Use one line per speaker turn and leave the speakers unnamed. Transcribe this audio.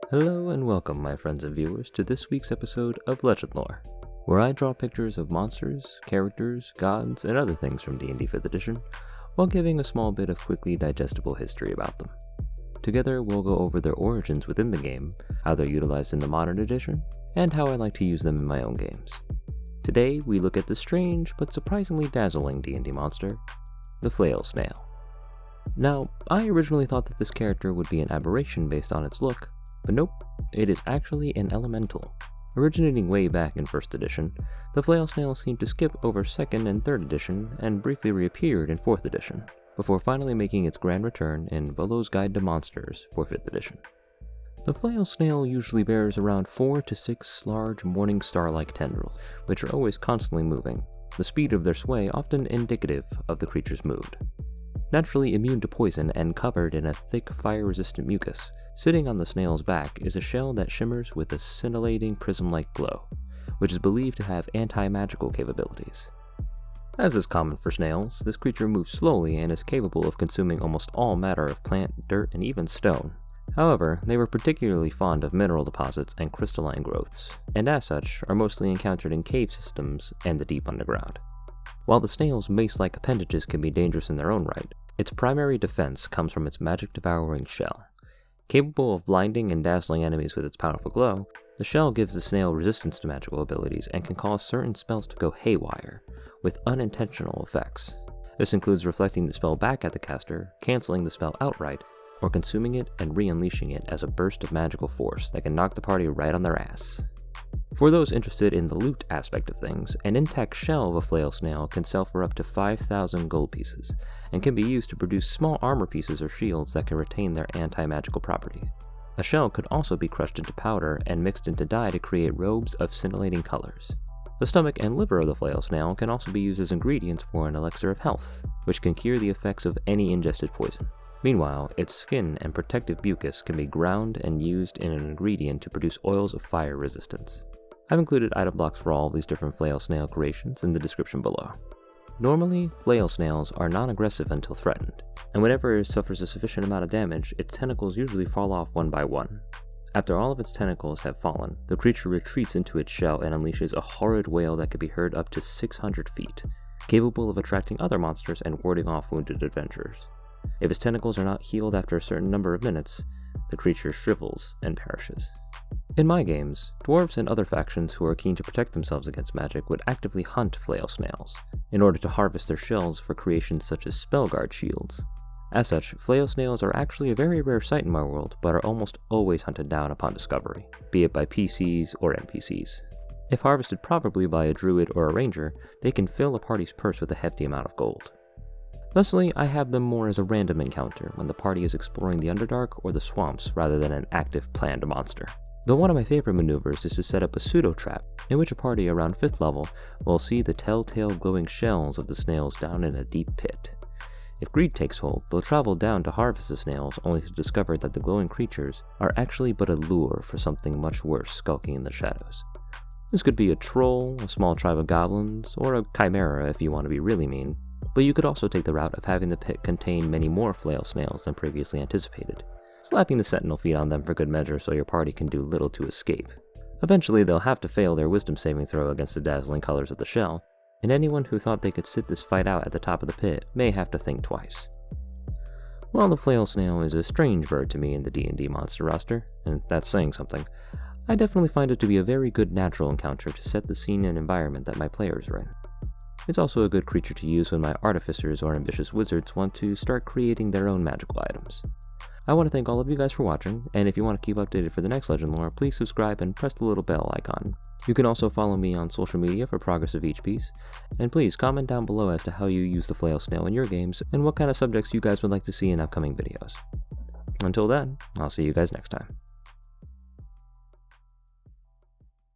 Hello and welcome, my friends and viewers, to this week's episode of Legendlore, where I draw pictures of monsters, characters, gods, and other things from D&D 5th edition, while giving a small bit of quickly digestible history about them. Together, we'll go over their origins within the game, how they're utilized in the modern edition, and how I like to use them in my own games. Today, we look at the strange but surprisingly dazzling D&D monster, the Flail Snail. Now, I originally thought that this character would be an aberration based on its look, but nope, it is actually an elemental. Originating way back in 1st edition, the Flail Snail seemed to skip over 2nd and 3rd edition and briefly reappeared in 4th edition, before finally making its grand return in Volo's Guide to Monsters for 5th edition. The Flail Snail usually bears around 4 to 6 large morning star-like tendrils, which are always constantly moving, the speed of their sway often indicative of the creature's mood. Naturally immune to poison and covered in a thick fire-resistant mucus, sitting on the snail's back is a shell that shimmers with a scintillating prism-like glow, which is believed to have anti-magical capabilities. As is common for snails, this creature moves slowly and is capable of consuming almost all matter of plant, dirt, and even stone. However, they were particularly fond of mineral deposits and crystalline growths, and as such, are mostly encountered in cave systems and the deep underground. While the snail's mace-like appendages can be dangerous in their own right, its primary defense comes from its magic-devouring shell. Capable of blinding and dazzling enemies with its powerful glow, the shell gives the snail resistance to magical abilities and can cause certain spells to go haywire, with unintentional effects. This includes reflecting the spell back at the caster, canceling the spell outright, or consuming it and re-unleashing it as a burst of magical force that can knock the party right on their ass. For those interested in the loot aspect of things, an intact shell of a Flail Snail can sell for up to 5,000 gold pieces, and can be used to produce small armor pieces or shields that can retain their anti-magical properties. A shell could also be crushed into powder and mixed into dye to create robes of scintillating colors. The stomach and liver of the Flail Snail can also be used as ingredients for an elixir of health, which can cure the effects of any ingested poison. Meanwhile, its skin and protective mucus can be ground and used in an ingredient to produce oils of fire resistance. I've included item blocks for all of these different Flail Snail creations in the description below. Normally, Flail Snails are non-aggressive until threatened, and whenever it suffers a sufficient amount of damage, its tentacles usually fall off one by one. After all of its tentacles have fallen, the creature retreats into its shell and unleashes a horrid wail that can be heard up to 600 feet, capable of attracting other monsters and warding off wounded adventurers. If its tentacles are not healed after a certain number of minutes, the creature shrivels and perishes. In my games, dwarves and other factions who are keen to protect themselves against magic would actively hunt Flail Snails, in order to harvest their shells for creations such as spellguard shields. As such, Flail Snails are actually a very rare sight in my world, but are almost always hunted down upon discovery, be it by PCs or NPCs. If harvested properly by a druid or a ranger, they can fill a party's purse with a hefty amount of gold. Thusly, I have them more as a random encounter when the party is exploring the Underdark or the swamps rather than an active planned monster. Though one of my favorite maneuvers is to set up a pseudo-trap, in which a party around 5th level will see the telltale glowing shells of the snails down in a deep pit. If greed takes hold, they'll travel down to harvest the snails only to discover that the glowing creatures are actually but a lure for something much worse skulking in the shadows. This could be a troll, a small tribe of goblins, or a chimera if you want to be really mean, but you could also take the route of having the pit contain many more Flail Snails than previously anticipated, slapping the sentinel feet on them for good measure so your party can do little to escape. Eventually they'll have to fail their wisdom saving throw against the dazzling colors of the shell, and anyone who thought they could sit this fight out at the top of the pit may have to think twice. While the Flail Snail is a strange bird to me in the D&D monster roster, and that's saying something, I definitely find it to be a very good natural encounter to set the scene and environment that my players are in. It's also a good creature to use when my artificers or ambitious wizards want to start creating their own magical items. I want to thank all of you guys for watching, and if you want to keep updated for the next Legendlore, please subscribe and press the little bell icon. You can also follow me on social media for progress of each piece, and please comment down below as to how you use the Flail Snail in your games, and what kind of subjects you guys would like to see in upcoming videos. Until then, I'll see you guys next time.